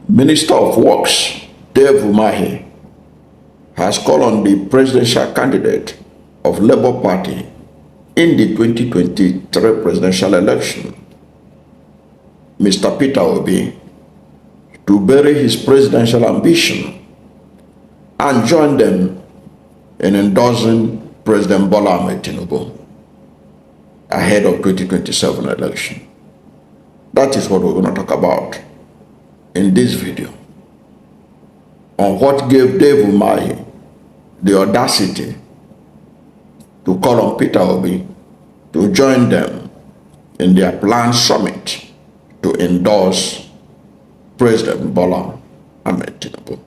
Minister of Works, Dave Umahi, has called on the presidential candidate of Labour Party in the 2023 presidential election, Mr. Peter Obi, to bury his presidential ambition and join them in endorsing President Bola Ahmed Tinubu ahead of 2027 election. That is what we're going to talk about in this video, on what gave Dave Umahi the audacity to call on Peter Obi to join them in their planned summit to endorse President Bola Ahmed Tinubu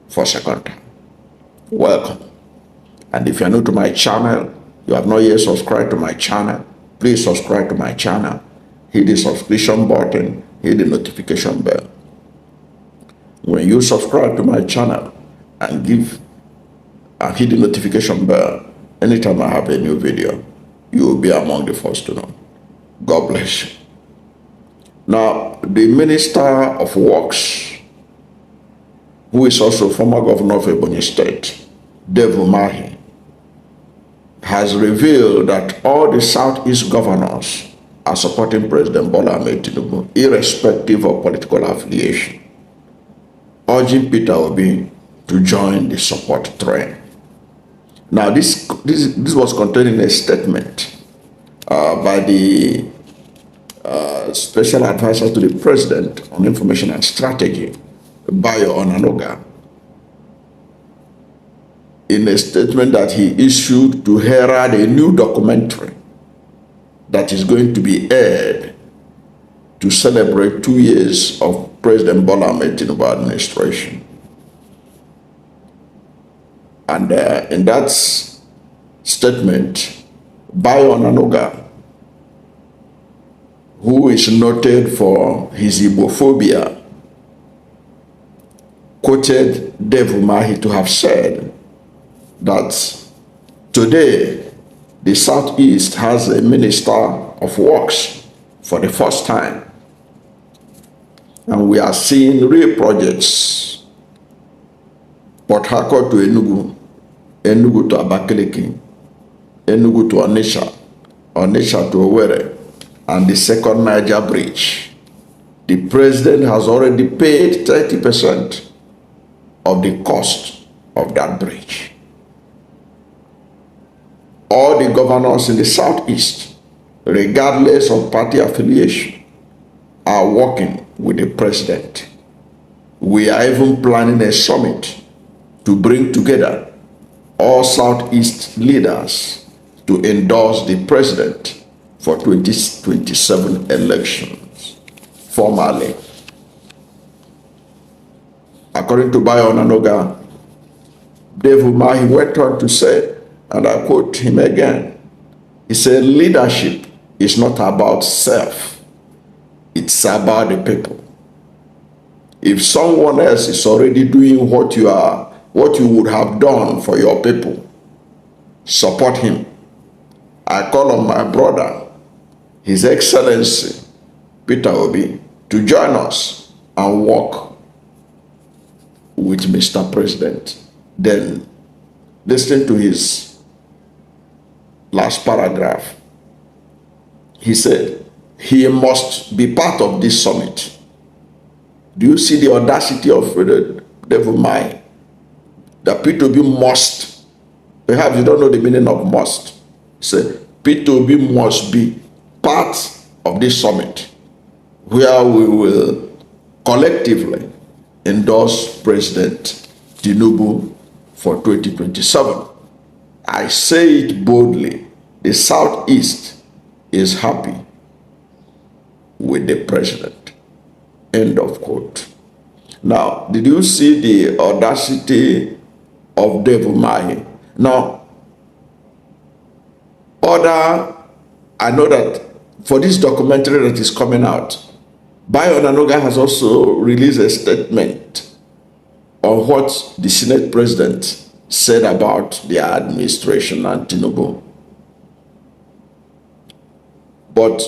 for second time. Welcome. And if you're new to my channel, you have not yet subscribed to my channel, please subscribe to my channel, hit the subscription button, hit the notification bell. When you subscribe to my channel and hit the notification bell, anytime I have a new video, you will be among the first to know. God bless you. Now, the Minister of Works, who is also former governor of Ebonyi State, Dave Umahi, has revealed that all the Southeast governors are supporting President Bola Ahmed Tinubu, irrespective of political affiliation, urging Peter Obi to join the support train. Now, this was contained in a statement by the Special Advisor to the President on Information and Strategy, Bayo Onanoga, in a statement that he issued to herald a new documentary that is going to be aired to celebrate 2 years of President Bola Ahmed Tinubu administration. And in that statement, Bayo Onanoga, who is noted for his Igbophobia, quoted Dave Umahi to have said that today the Southeast has a Minister of Works for the first time, and we are seeing real projects, but Harcourt to Enugu, Enugu to Abakaliki, Enugu to Onitsha, Onitsha to Owerri, and the Second Niger Bridge. The president has already paid 30% of the cost of that bridge. All the governors in the Southeast, regardless of party affiliation, are working with the president. We are even planning a summit to bring together all Southeast leaders to endorse the president for 2027 elections formally. According to Bayo Onanoga, Dave Umahi went on to say, and I quote him again, he said, leadership is not about self, it's about the people. If someone else is already doing what you would have done for your people, support him. I call on my brother, His Excellency Peter Obi, to join us and work with Mr. President. Then listen to his last paragraph. He said, he must be part of this summit. Do you see the audacity of the Dave Umahi? That Peter Obi must, perhaps you don't know the meaning of must. Say, Peter Obi must be part of this summit where we will collectively endorse President Tinubu for 2027. I say it boldly, the Southeast is happy with the president. End of quote. Now, did you see the audacity of Dave Umahi? Now, I know that for this documentary that is coming out, Bayo Onanoga has also released a statement on what the Senate president said about their administration and Tinubu. But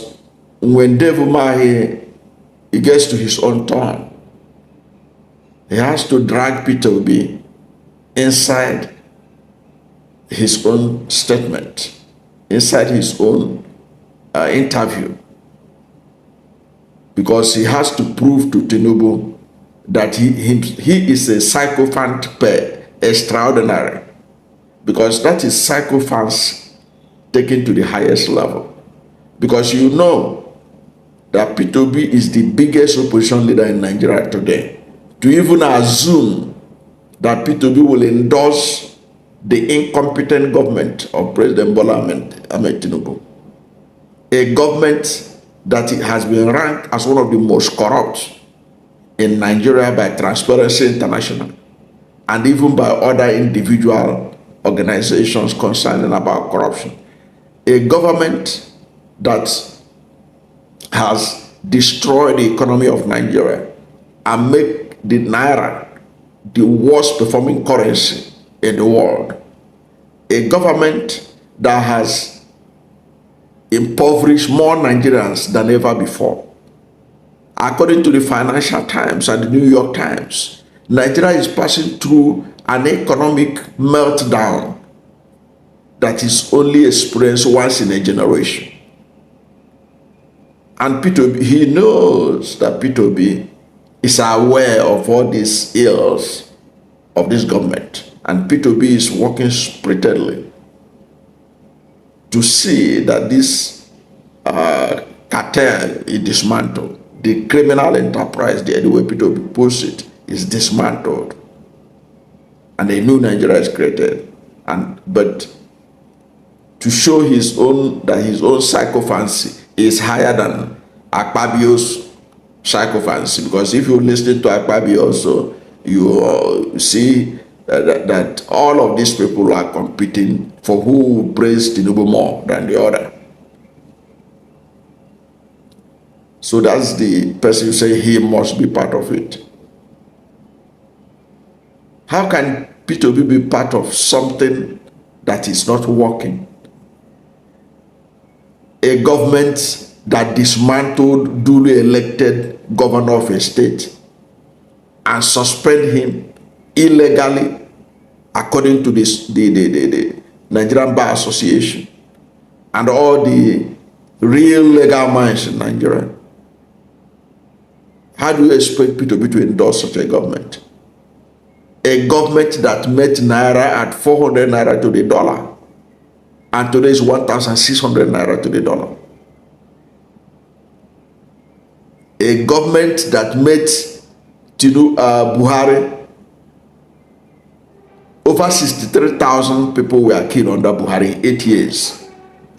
when Dave Umahi, he gets to his own turn, He has to drag Peter Obi inside his own statement, inside his own interview, because he has to prove to Tinubu that he is a sycophant per extraordinary, because that is sycophants taken to the highest level. Because you know that Peter Obi is the biggest opposition leader in Nigeria today. To even assume that Peter Obi will endorse the incompetent government of President Bola Ahmed Tinubu, a government that has been ranked as one of the most corrupt in Nigeria by Transparency International and even by other individual organizations concerning about corruption. A government that has destroyed the economy of Nigeria and make the Naira the worst performing currency in the world. A government that has impoverished more Nigerians than ever before. According to the Financial Times and the New York Times, Nigeria is passing through an economic meltdown that is only experienced once in a generation. And Peter Obi, he knows that Peter Obi is aware of all these ills of this government. And Peter Obi is working spiritedly to see that this cartel is dismantled. The criminal enterprise, the way Peter Obi puts it, is dismantled. And a new Nigeria is created. But to show his own sycophancy is higher than Akpabio's sycophancy, because if you listen to Akpabio also, you see that all of these people are competing for who will praise Tinubu more than the other. So that's the person who say he must be part of it. How can Peter Obi be part of something that is not working? A government that dismantled duly elected governor of a state and suspend him illegally according to the Nigerian Bar Association and all the real legal minds in Nigeria. How do you expect Peter Obi to endorse such a government? A government that met Naira at 400 Naira to the dollar and today is 1,600 Naira to the dollar. A government that met Buhari, over 63,000 people were killed under Buhari in 8 years.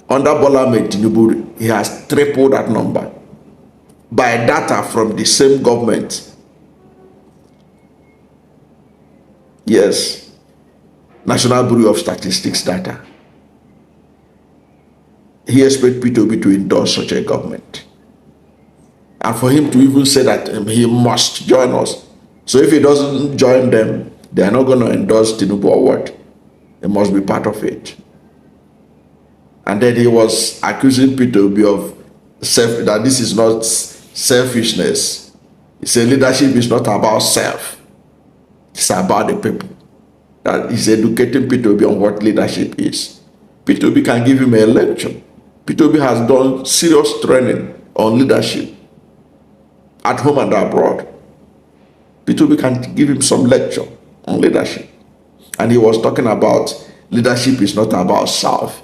Under Bola Ahmed Tinubu, he has tripled that number by data from the same government. Yes, National Bureau of Statistics data. He expects Peter Obi to endorse such a government. And for him to even say that he must join us. So if he doesn't join them, they are not going to endorse Tinubu or what? He must be part of it. And then he was accusing Peter Obi of that this is not selfishness. He said leadership is not about self. It's about the people. That he's educating Peter Obi on what leadership is. Peter Obi can give him a lecture. Peter Obi has done serious training on leadership at home and abroad. Peter Obi can give him some lecture on leadership. And he was talking about leadership is not about self.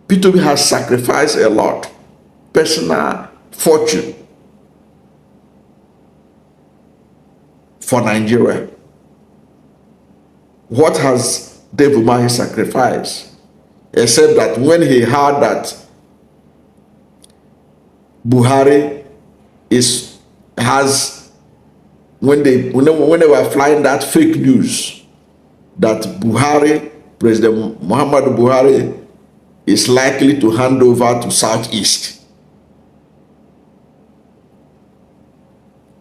Peter Obi has sacrificed a lot, personal fortune for Nigeria. What has Dave Umahi sacrificed? Except that when he heard that Buhari when they were flying that fake news that Buhari, President Muhammadu Buhari, is likely to hand over to Southeast.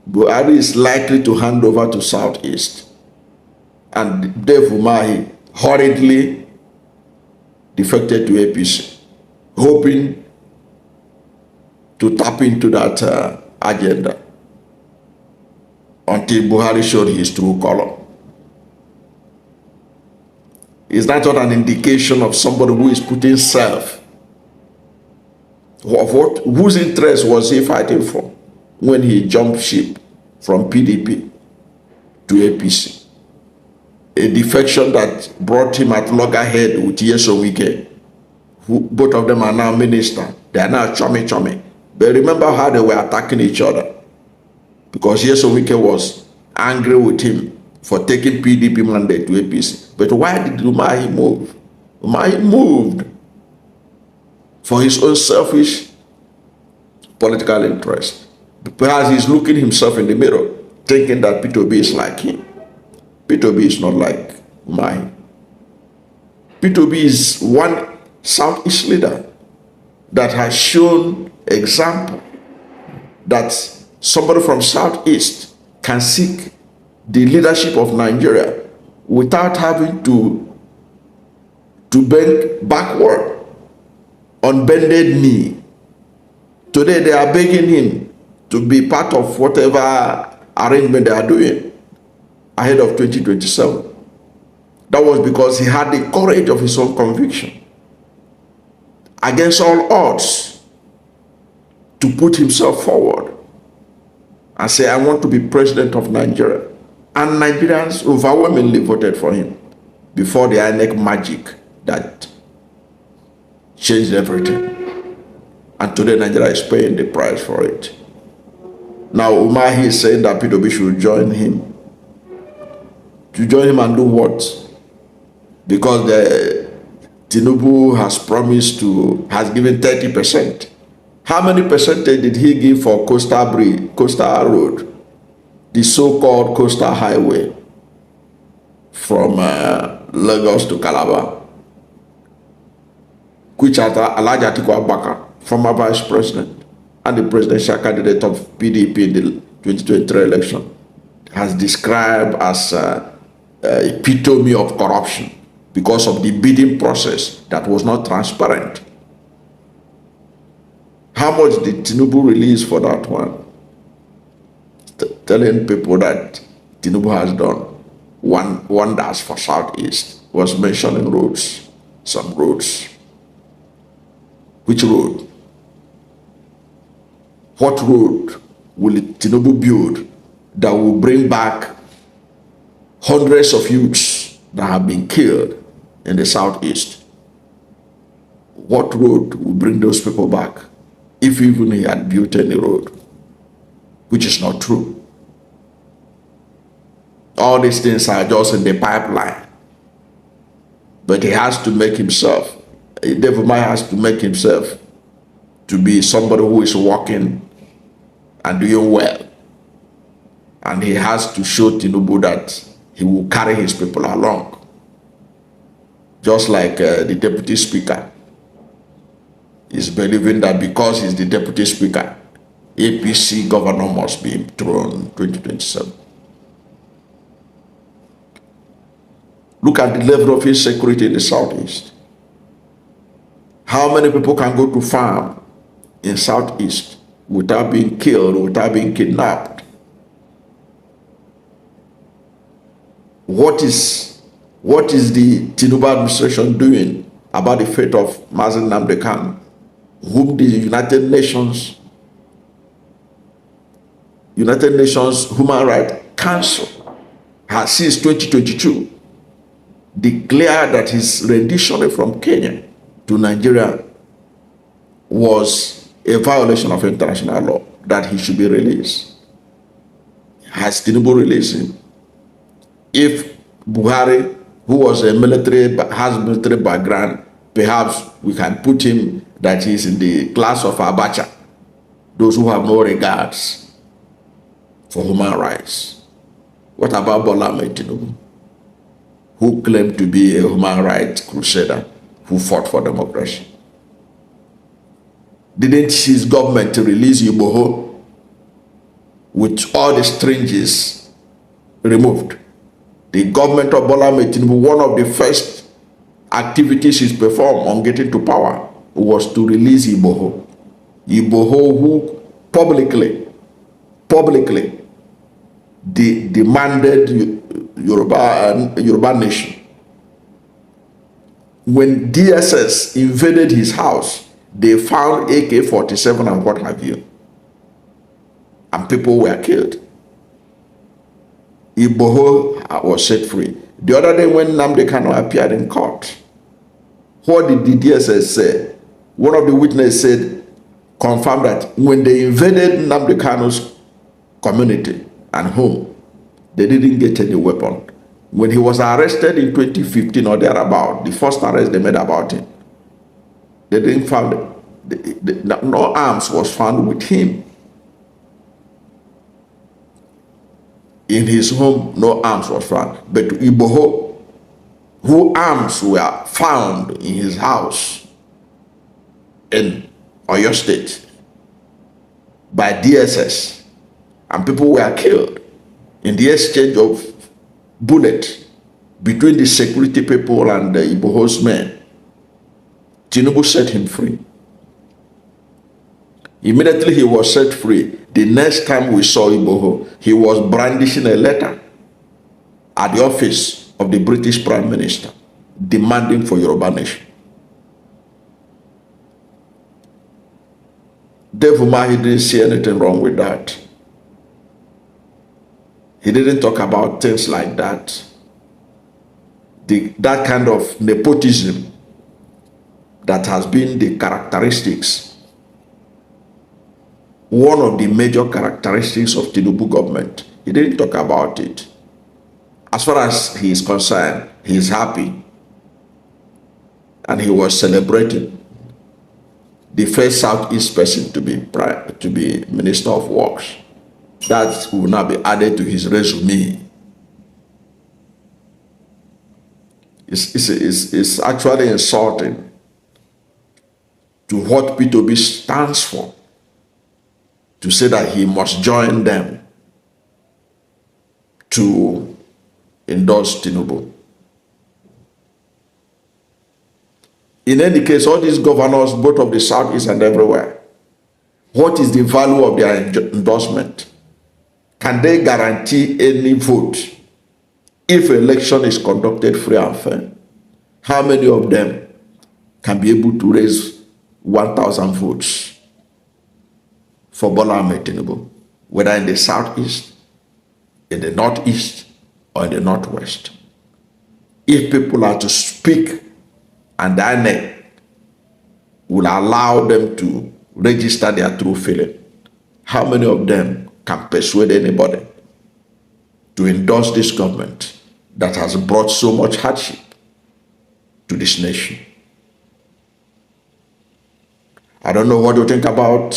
Buhari is likely to hand over to Southeast. And Dave Umahi hurriedly defected to APC, hoping to tap into that agenda. Until until Buhari showed his true color. Is that not an indication of somebody who is putting self? Whose interest was he fighting for when he jumped ship from PDP to APC? A defection that brought him at loggerhead with Yesowike, who both of them are now minister. They are now chummy. But remember how they were attacking each other, because Yesowike was angry with him for taking PDP mandate to APC. But why did Umahi move? Umahi moved for his own selfish political interest. Perhaps he's looking himself in the mirror, thinking that Peter Obi is like him. Peter Obi is not like Umahi. Peter Obi is one Southeast leader that has shown example that somebody from Southeast can seek the leadership of Nigeria without having to bend backward on bended knee. Today they are begging him to be part of whatever arrangement they are doing ahead of 2027. That was because he had the courage of his own conviction, against all odds, to put himself forward and say, I want to be president of Nigeria. And Nigerians overwhelmingly voted for him before the INEC magic that changed everything. And today Nigeria is paying the price for it. Now Umahi is saying that Peter Obi should join him. To join him and do what? Because the Tinubu has given 30%. How many percentage did he give for Coastal Road? The so-called coastal highway from Lagos to Calabar, which Alhaji Atiku Abubakar, former vice president and the presidential candidate of PDP in the 2023 election, has described as epitome of corruption because of the bidding process that was not transparent. How much did Tinubu release for that one? Telling people that Tinubu has done wonders for Southeast, was mentioning roads, some roads. Which road? What road will Tinubu build that will bring back hundreds of youths that have been killed in the Southeast? What road will bring those people back, if even he had built any road? Which is not true. All these things are just in the pipeline. But he has to make himself, Dave Umahi has to make himself to be somebody who is working and doing well. And he has to show Tinubu that he will carry his people along. Just like the deputy speaker is believing that because he's the deputy speaker, APC governor must be thrown in 2027. Look at the level of insecurity in the Southeast. How many people can go to farm in Southeast without being killed, without being kidnapped? What is the Tinubu administration doing about the fate of Mazen Nnamdi Kanu, whom the United Nations Human Rights Council has since 2022 declared that his rendition from Kenya to Nigeria was a violation of international law, that he should be released? Has Tinubu released him? If Buhari, who was has military background, perhaps we can put him that he's in the class of Abacha, those who have no regards for human rights. What about Bola Ahmed Tinubu, who claimed to be a human rights crusader who fought for democracy? Didn't his government release Igbo with all the strings removed? The government of Bola Ahmed Tinubu, one of the first activities he performed on getting to power was to release Igbo who publicly demanded Yoruba nation. When DSS invaded his house, they found AK-47 and what have you, and people were killed. Igbo was set free. The other day when Nnamdi Kanu appeared in court, what did the DSS say? One of the witnesses said, confirmed that when they invaded Nnamdi Kanu's community and home, they didn't get any weapon. When he was arrested in 2015 or thereabout, the first arrest they made about him, they didn't find no arms was found with him. In his home, no arms was found. But Igbo, who arms were found in his house in Oyo State by DSS, and people were killed in the exchange of bullets between the security people and the Igbo's men. Tinubu set him free. Immediately he was set free. The next time we saw Igbo, he was brandishing a letter at the office of the British Prime Minister demanding for Yoruba nation. Dave Umahi didn't see anything wrong with that. He didn't talk about things like that. That kind of nepotism that has been the characteristics, one of the major characteristics of Tinubu government. He didn't talk about it. As far as he is concerned, he is happy. And he was celebrating the first Southeast person to be Minister of Works. That will now be added to his resume. It's actually insulting to what Peter Obi stands for, to say that he must join them to endorse Tinubu. In any case, all these governors, both of the Southeast and everywhere, what is the value of their endorsement? Can they guarantee any vote if election is conducted free and fair? How many of them can be able to raise 1,000 votes for Bola Ahmed Tinubu, whether in the Southeast, in the Northeast, or in the Northwest? If people are to speak and the INEC will allow them to register their true feeling, how many of them can persuade anybody to endorse this government that has brought so much hardship to this nation? I don't know what you think about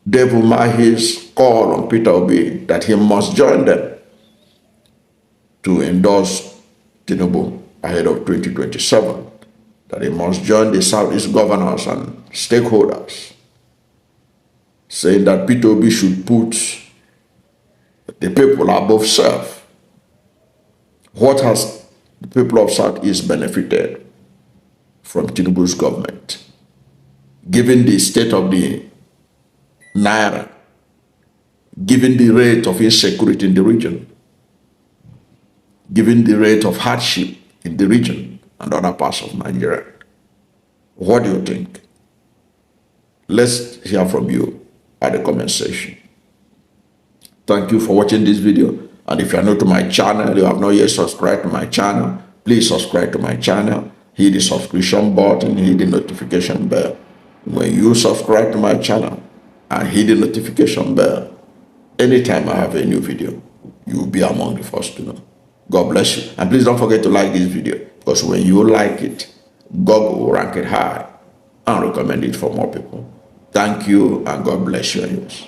Dave Umahi's call on Peter Obi that he must join them to endorse Tinubu ahead of 2027, that he must join the Southeast governors and stakeholders, saying that Peter Obi should put the people above self. What has the people of Southeast benefited from Tinubu's government? Given the state of the Naira, given the rate of insecurity in the region, given the rate of hardship in the region and other parts of Nigeria, what do you think? Let's hear from you at the comment section. Thank you for watching this video. And if you are new to my channel, you have not yet subscribed to my channel, please subscribe to my channel. Hit the subscription button, hit the notification bell. When you subscribe to my channel and hit the notification bell, anytime I have a new video, you will be among the first to know. God bless you. And please don't forget to like this video, because when you like it, God will rank it high and recommend it for more people. Thank you, and God bless you and yours.